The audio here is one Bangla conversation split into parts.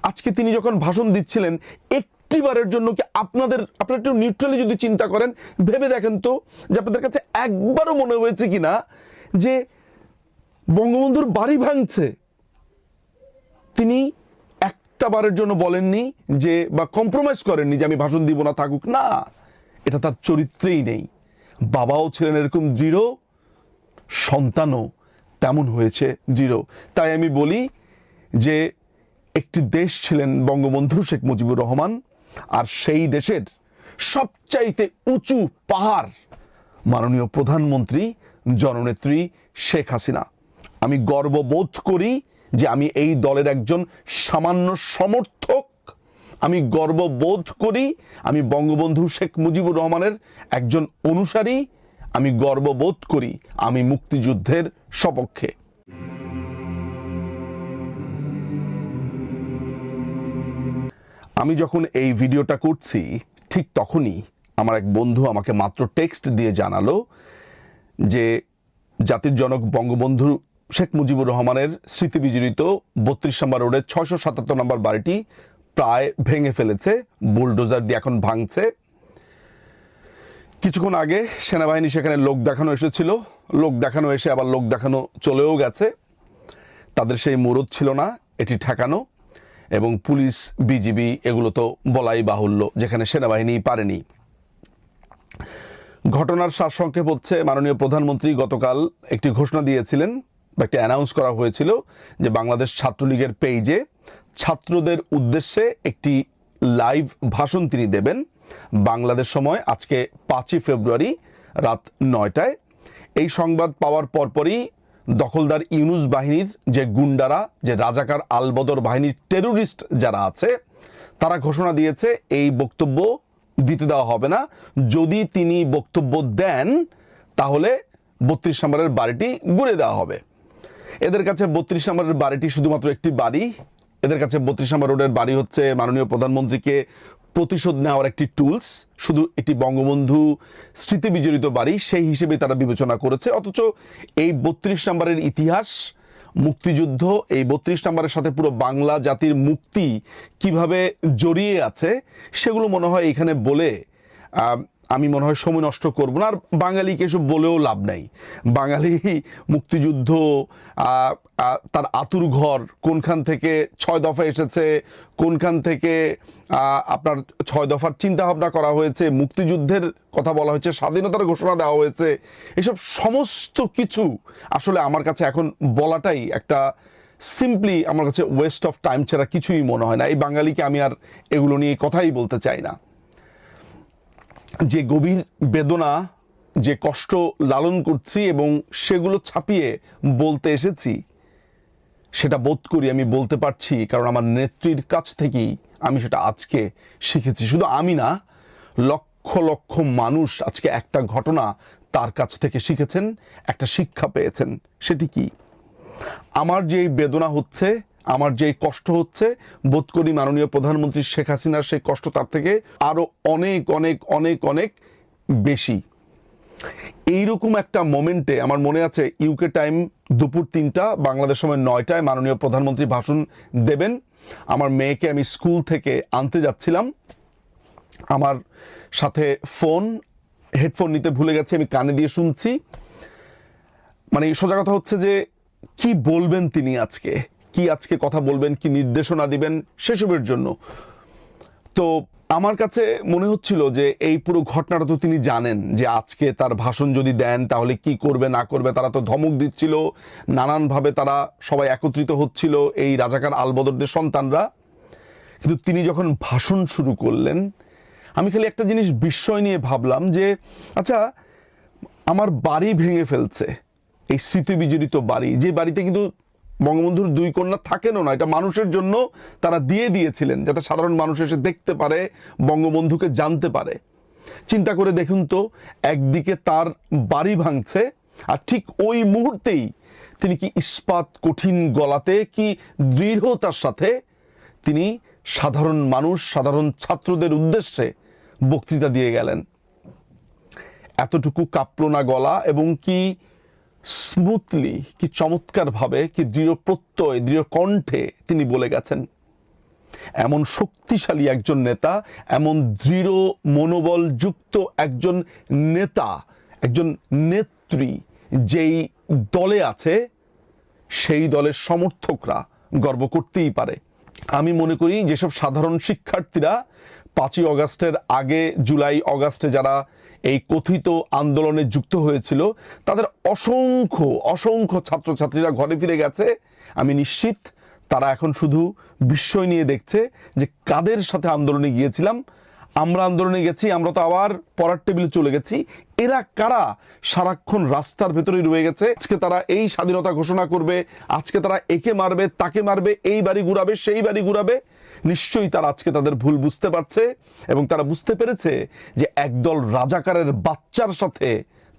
আজকে তিনি যখন ভাষণ দিচ্ছিলেন, একটিবারের জন্য কি আপনারা একটু নিউট্রালি যদি চিন্তা করেন, ভেবে দেখেন তো যে আপনাদের কাছে একবারও মনে হয়েছে কিনা যে বঙ্গবন্ধুর বাড়ি ভাঙছে? তিনি একটা বারের জন্য বলেননি যে, বা কম্প্রোমাইজ করেননি যে আমি ভাষণ দিব না, থাকুক না। এটা তার চরিত্রেই নেই। বাবাও ছিলেন এরকম দৃঢ়, সন্তানও তেমন হয়েছে দৃঢ়। তাই আমি বলি যে একটি দেশ ছিলেন বঙ্গবন্ধু শেখ মুজিবুর রহমান, আর সেই দেশের সবচাইতে উঁচু পাহাড় মাননীয় প্রধানমন্ত্রী জননেত্রী শেখ হাসিনা। আমি গর্ববোধ করি যে আমি এই দলের একজন সামান্য সমর্থক। আমি গর্ববোধ করি আমি বঙ্গবন্ধু শেখ মুজিবুর রহমানের একজন অনুসারী। আমি গর্ববোধ করি আমি মুক্তিযুদ্ধের সপক্ষে। আমি যখন এই ভিডিওটা করছি ঠিক তখনই আমার এক বন্ধু আমাকে মাত্র টেক্সট দিয়ে জানালো যে জাতির জনক বঙ্গবন্ধু শেখ মুজিবুর রহমানের স্মৃতিবিজড়িত 32 নম্বর রোডের 677 নম্বর বাড়িটি প্রায় ভেঙে ফেলেছে, বুলডোজার দিয়ে এখন ভাঙছে। কিছুক্ষণ আগে সেনাবাহিনী সেখানে লোক দেখানো এসেছিল, লোক দেখানো এসে আবার লোক দেখানো চলেও গেছে। তাদের সেই মুরদ ছিল না এটি ঠেকানো, এবং পুলিশ বিজিবি এগুলো তো বলাই বাহুল্য, যেখানে সেনাবাহিনী পারেনি। ঘটনার সারসংক্ষেপ হচ্ছে, মাননীয় প্রধানমন্ত্রী গতকাল একটি ঘোষণা দিয়েছিলেন বা একটি অ্যানাউন্স করা হয়েছিল যে বাংলাদেশ ছাত্রলীগের পেজে ছাত্রদের উদ্দেশ্যে একটি লাইভ ভাষণ তিনি দেবেন বাংলাদেশ সময় আজকে 5ই ফেব্রুয়ারি রাত 9টায়। এই সংবাদ পাওয়ার পরপরই দখলদার ইউনুস বাহিনীর যে গুন্ডারা, যে রাজাকার আলবদর বাহিনীর টেরোরিস্ট যারা আছে, তারা ঘোষণা দিয়েছে এই বক্তব্য দিতে দেওয়া হবে না। যদি তিনি বক্তব্য দেন তাহলে 32 নম্বরের বাড়িটি গুঁড়ে দেওয়া হবে। এদের কাছে 32 নম্বরের বাড়িটি শুধুমাত্র একটি বাড়ি। এদের কাছে 32 নম্বর রোডের বাড়ি হচ্ছে মাননীয় প্রধানমন্ত্রীকে প্রতিশোধ নেওয়ার একটি টুলস, শুধু একটি বঙ্গবন্ধু স্মৃতি বিজড়িত বাড়ি সেই হিসেবে তারা বিবেচনা করেছে। অথচ এই 32 নম্বরের ইতিহাস, মুক্তিযুদ্ধ, এই 32 নম্বরের সাথে পুরো বাংলা জাতির মুক্তি কিভাবে জড়িয়ে আছে সেগুলো মনে হয় এখানে বলে আমি মনে হয় সময় নষ্ট করব না। আর বাঙালিকে এসব বলেও লাভ নাই। বাঙালি মুক্তিযুদ্ধ তার আতুর ঘর, কোনখান থেকে 6 দফা এসেছে, কোনখান থেকে আপনার 6 দফার চিন্তা ভাবনা করা হয়েছে, মুক্তিযুদ্ধের কথা বলা হয়েছে, স্বাধীনতার ঘোষণা দেওয়া হয়েছে, এসব সমস্ত কিছু আসলে আমার কাছে এখন বলাটাই একটা সিম্পলি আমার কাছে ওয়েস্ট অফ টাইম ছাড়া কিছুই মনে হয় না। এই বাঙালিকে আমি আর এগুলো নিয়ে কথাই বলতে চাই না। যে গভীর বেদনা, যে কষ্ট লালন করছি এবং সেগুলো ছাপিয়ে বলতে এসেছি, সেটা বোধ করি আমি বলতে পারছি কারণ আমার নেত্রীর কাছ থেকেই আমি সেটা আজকে শিখেছি। শুধু আমি না, লক্ষ লক্ষ মানুষ আজকে একটা ঘটনা তার কাছ থেকে শিখেছেন, একটা শিক্ষা পেয়েছেন। সেটি কি? আমার যে বেদনা হচ্ছে, আমার যে কষ্ট হচ্ছে, বোধ করি মাননীয় প্রধানমন্ত্রী শেখ হাসিনার সেই কষ্ট তার থেকে আরো অনেক অনেক অনেক অনেক বেশি। এইরকম একটা মোমেন্টে আমার মনে আছে ইউকে টাইম দুপুর 3টা, বাংলাদেশ সময় 9টায় মাননীয় প্রধানমন্ত্রী ভাষণ দেবেন। আমার মেয়েকে আমি স্কুল থেকে আনতে যাচ্ছিলাম, আমার সাথে হেডফোন নিতে ভুলে গেছি, আমি কানে দিয়ে শুনছি। মানে সোজা কথা হচ্ছে যে কি বলবেন তিনি আজকে কথা বলবেন, কি নির্দেশনা দিবেন সেসবের জন্য। তো আমার কাছে মনে হচ্ছিল যে এই পুরো ঘটনাটা তো তিনি জানেন যে আজকে তার ভাষণ যদি দেন তাহলে কি করবে না করবে। তারা তো ধমক দিচ্ছিল, নানানভাবে তারা সবাই একত্রিত হচ্ছিল, এই রাজাকার আলবদরদের সন্তানরা। কিন্তু তিনি যখন ভাষণ শুরু করলেন, আমি খালি একটা জিনিস বিস্ময় নিয়ে ভাবলাম যে আচ্ছা, আমার বাড়ি ভেঙে ফেলছে, এই স্মৃতি বিজড়িত বাড়ি, যে বাড়িতে কিন্তু বঙ্গবন্ধুর 2 কন্যা থাকেনও না, এটা মানুষের জন্য তারা দিয়েছিলেন যাতে সাধারণ মানুষ এসে দেখতে পারে, বঙ্গবন্ধুকে জানতে পারে। চিন্তা করে দেখুন তো, একদিকে তার বাড়ি ভাঙছে আর ঠিক ওই মুহূর্তেই তিনি কি ইস্পাত কঠিন গলাতে, কি দৃঢ়তার সাথে তিনি সাধারণ মানুষ, সাধারণ ছাত্রদের উদ্দেশ্যে বক্তৃতা দিয়ে গেলেন। এতটুকু কাঁপলো না গলা, এবং কি স্মুথলি, কি চমৎকারভাবে, কি দৃঢ় প্রত্যয়, দৃঢ় কণ্ঠে তিনি বলে গেছেন। এমন শক্তিশালী একজন নেতা, এমন দৃঢ় মনোবলযুক্ত একজন নেতা, একজন নেত্রী যেই দলে আছে, সেই দলের সমর্থকরা গর্ব করতেই পারে। আমি মনে করি যেসব সাধারণ শিক্ষার্থীরা 5ই অগাস্টের আগে জুলাই অগাস্টে যারা এই কথিত আন্দোলনে যুক্ত হয়েছিল, তাদের অসংখ্য অসংখ্য ছাত্রছাত্রীরা ঘরে ফিরে গেছে। আমি নিশ্চিত তারা এখন শুধু বিস্ময় নিয়ে দেখছে যে কাদের সাথে আন্দোলনে গিয়েছিলাম। আমরা আন্দোলনে গেছি, আমরা তো আবার পড়ার টেবিলে চলে গেছি, এরা কারা সারাক্ষণ রাস্তার ভেতরেই রয়ে গেছে। আজকে তারা এই স্বাধীনতা ঘোষণা করবে, আজকে তারা একে মারবে তাকে মারবে, এই বাড়ি ঘুরাবে সেই বাড়ি ঘুরাবে। নিশ্চয়ই তারা আজকে তাদের ভুল বুঝতে পারছে এবং তারা বুঝতে পেরেছে যে একদল রাজাকারের বাচ্চার সাথে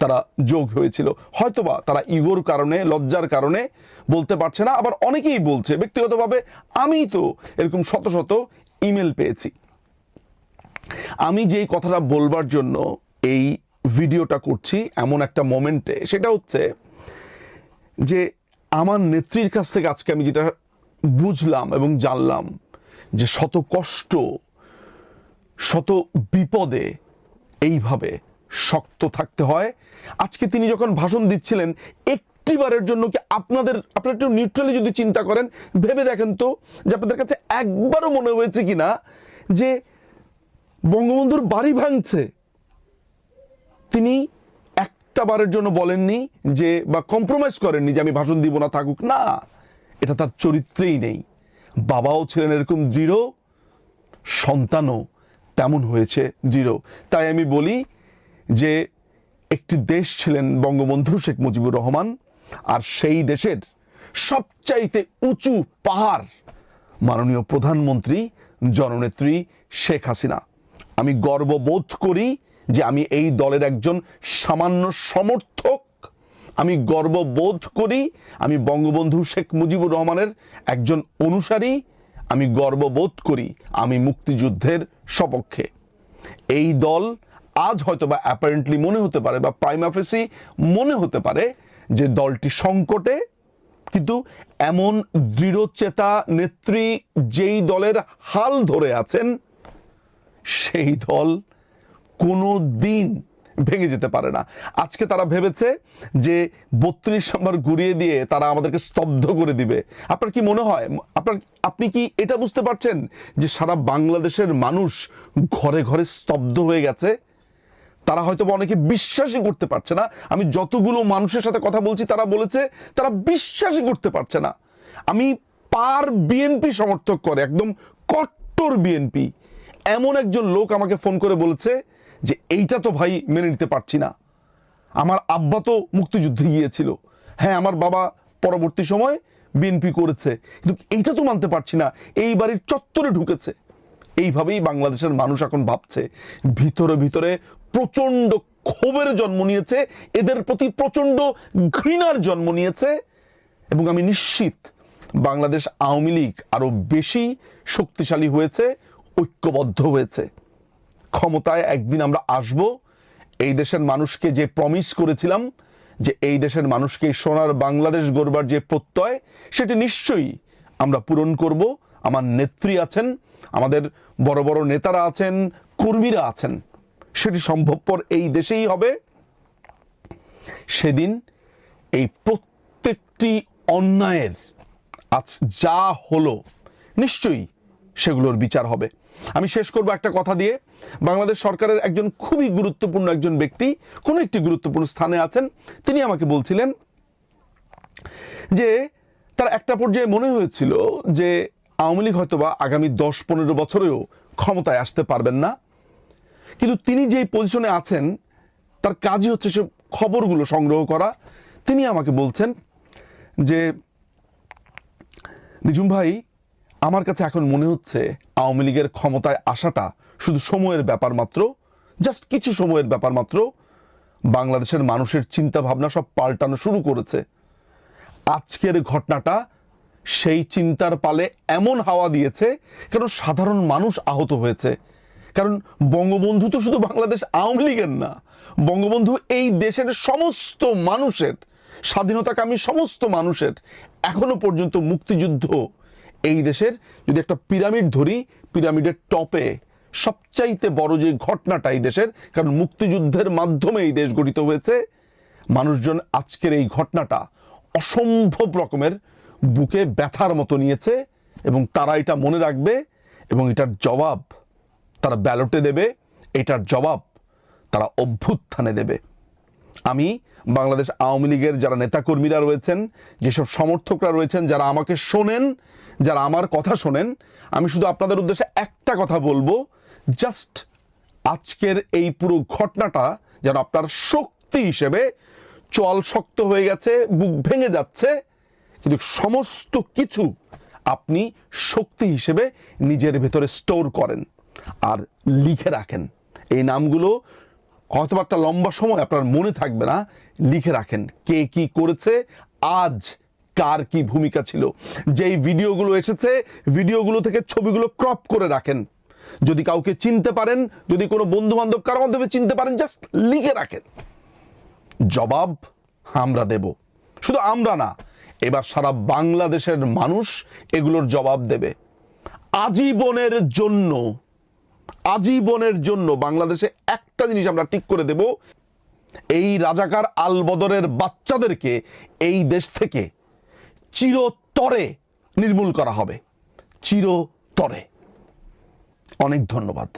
তারা যোগ হয়েছিল। হয়তোবা তারা ইগোর কারণে, লজ্জার কারণে বলতে পারছে না। আবার অনেকেই বলছে ব্যক্তিগতভাবে, আমি তো এরকম শত শত ইমেল পেয়েছি। আমি যেই কথাটা বলবার জন্য এই ভিডিওটা করছি এমন একটা মোমেন্টে, সেটা হচ্ছে যে আমার নেত্রীর কাছ থেকে আজকে আমি যেটা বুঝলাম এবং জানলাম যে শত কষ্ট, শত বিপদে এইভাবে শক্ত থাকতে হয়। আজকে তিনি যখন ভাষণ দিচ্ছিলেন, একটিবারের জন্য কি আপনারা একটু নিউট্রালি যদি চিন্তা করেন, ভেবে দেখেন তো যে আপনাদের কাছে একবারও মনে হয়েছে কিনা যে বঙ্গবন্ধুর বাড়ি ভাঙছে? তিনি একটা বারের জন্য বলেননি যে, বা কম্প্রোমাইজ করেননি যে আমি ভাষণ দিব না, থাকুক না, এটা তার চরিত্রেই নেই। বাবাও ছিলেন এরকম দৃঢ়, সন্তানও তেমন হয়েছে দৃঢ়। তাই আমি বলি যে একটি দেশ ছিলেন বঙ্গবন্ধু শেখ মুজিবুর রহমান, আর সেই দেশের সবচাইতে উঁচু পাহাড় মাননীয় প্রধানমন্ত্রী জননেত্রী শেখ হাসিনা। আমি গর্ববোধ করি যে আমি এই দলের একজন সামান্য সমর্থক। আমি গর্ববোধ করি আমি বঙ্গবন্ধু শেখ মুজিবুর রহমানের একজন অনুসারী। আমি গর্ববোধ করি আমি মুক্তিযুদ্ধের সপক্ষে। এই দল আজ হয়তো বা অ্যাপারেন্টলি মনে হতে পারে বা প্রাইমা ফেসি মনে হতে পারে যে দলটি সংকটে, কিন্তু এমন দৃঢ়চেতা নেত্রী যেই দলের হাল ধরে আছেন, সেই দল কোনো দিন ভেঙে যেতে পারে না। আজকে তারা ভেবেছে যে 32 নম্বর ঘুরিয়ে দিয়ে তারা আমাদেরকে স্তব্ধ করে দিবে। আপনার কি মনে হয়, আপনি কি এটা বুঝতে পারছেন যে সারা বাংলাদেশের মানুষ ঘরে ঘরে স্তব্ধ হয়ে গেছে? তারা হয়তো অনেকে বিশ্বাসই করতে পারছে না। আমি যতগুলো মানুষের সাথে কথা বলছি তারা বলেছে তারা বিশ্বাসই করতে পারছে না। আমি বিএনপি সমর্থক করে, একদম কট্টর বিএনপি এমন একজন লোক আমাকে ফোন করে বলেছে যে এইটা তো ভাই মেনে নিতে পারছি না। আমার আব্বা তো মুক্তিযুদ্ধে গিয়েছিল, হ্যাঁ আমার বাবা পরবর্তী সময় বিএনপি করেছে, কিন্তু এইটা তো মানতে পারছি না, এই বাড়ির চত্বরে ঢুকেছে। এইভাবেই বাংলাদেশের মানুষ এখন ভাবছে। ভিতরে ভিতরে প্রচন্ড ক্ষোভের জন্ম নিয়েছে, এদের প্রতি প্রচন্ড ঘৃণার জন্ম নিয়েছে। এবং আমি নিশ্চিত বাংলাদেশ আওয়ামী লীগ আরো বেশি শক্তিশালী হয়েছে, ঐক্যবদ্ধ হয়েছে। ক্ষমতায় একদিন আমরা আসব। এই দেশের মানুষকে যে প্রমিস করেছিলাম যে এই দেশের মানুষকে সোনার বাংলাদেশ গড়বার যে প্রত্যয়, সেটি নিশ্চয়ই আমরা পূরণ করব। আমার নেত্রী আছেন, আমাদের বড় বড় নেতারা আছেন, কর্মীরা আছেন, সেটি সম্ভবপর এই দেশেই হবে। সেদিন এই প্রত্যেকটি অন্যায়ের আজ যা হলো নিশ্চয়ই সেগুলোর বিচার হবে। আমি শেষ করব একটা কথা দিয়ে। বাংলাদেশ সরকারের একজন খুবই গুরুত্বপূর্ণ একজন ব্যক্তি কোনো একটি গুরুত্বপূর্ণ স্থানে আছেন। তিনি আমাকে বলছিলেন যে তার একটা পর্যায়ে মনে হয়েছিল যে আওয়ামী লীগ হয়তোবা আগামী 10-15 বছরেও ক্ষমতায় আসতে পারবেন না, কিন্তু তিনি যেই পজিশনে আছেন তার কাজই হচ্ছে সব খবরগুলো সংগ্রহ করা। তিনি আমাকে বলছেন যে নিঝুম ভাই, আমার কাছে এখন মনে হচ্ছে আওয়ামী লীগের ক্ষমতায় আসাটা শুধু সময়ের ব্যাপার মাত্র, জাস্ট কিছু সময়ের ব্যাপার মাত্র। বাংলাদেশের মানুষের চিন্তা ভাবনা সব পাল্টানো শুরু করেছে। আজকের ঘটনাটা সেই চিন্তার পালে এমন হাওয়া দিয়েছে, কারণ সাধারণ মানুষ আহত হয়েছে। কারণ বঙ্গবন্ধু তো শুধু বাংলাদেশ আওয়ামী লীগের না, বঙ্গবন্ধু এই দেশের সমস্ত মানুষের, স্বাধীনতাকামী সমস্ত মানুষের। এখনো পর্যন্ত মুক্তিযুদ্ধ এই দেশের যদি একটা পিরামিড ধরি, পিরামিডের টপে সবচাইতে বড় যে ঘটনাটা এই দেশের, কারণ মুক্তিযুদ্ধের মাধ্যমে এই দেশ গঠিত হয়েছে, মানুষজন আজকের এই ঘটনাটা অসম্ভব রকমের বুকে ব্যথার মতো নিয়েছে এবং তারা এটা মনে রাখবে এবং এটার জবাব তারা ব্যালটে দেবে, এটার জবাব তারা অভ্যুত্থানে দেবে। আমি বাংলাদেশ আওয়ামী লীগের যারা নেতাকর্মীরা রয়েছেন, যেসব সমর্থকরা রয়েছেন, যারা আমাকে শোনেন, যারা আমার কথা শোনেন, আমি শুধু আপনাদের উদ্দেশ্যে একটা কথা বলবো, জাস্ট আজকের এই পুরো ঘটনাটা যেন আপনার শক্তি হিসেবে, চল শক্ত হয়ে গেছে, বুক ভেঙে যাচ্ছে, কিন্তু সমস্ত কিছু আপনি শক্তি হিসেবে নিজের ভেতরে স্টোর করেন আর লিখে রাখেন। এই নামগুলো হয়তো একটা লম্বা সময় আপনার মনে থাকবে না, লিখে রাখেন কে কি করেছে, আজ কার কি ভূমিকা ছিল। যেই ভিডিওগুলো এসেছে, ভিডিওগুলো থেকে ছবিগুলো ক্রপ করে রাখেন। যদি কাউকে চিনতে পারেন, যদি কোনো বন্ধু বান্ধব কারোর মাধ্যমে চিনতে পারেন, জাস্ট লিখে রাখেন। জবাব আমরা দেব, শুধু আমরা না, এবার সারা বাংলাদেশের মানুষ এগুলোর জবাব দেবে। আজীবনের জন্য, আজীবনের জন্য বাংলাদেশে একটা জিনিস আমরা ঠিক করে দেব, এই রাজাকার আলবদরের বাচ্চাদেরকে এই দেশ থেকে চিরতরে নির্মূল করা হবে, চিরতরে। অনেক ধন্যবাদ।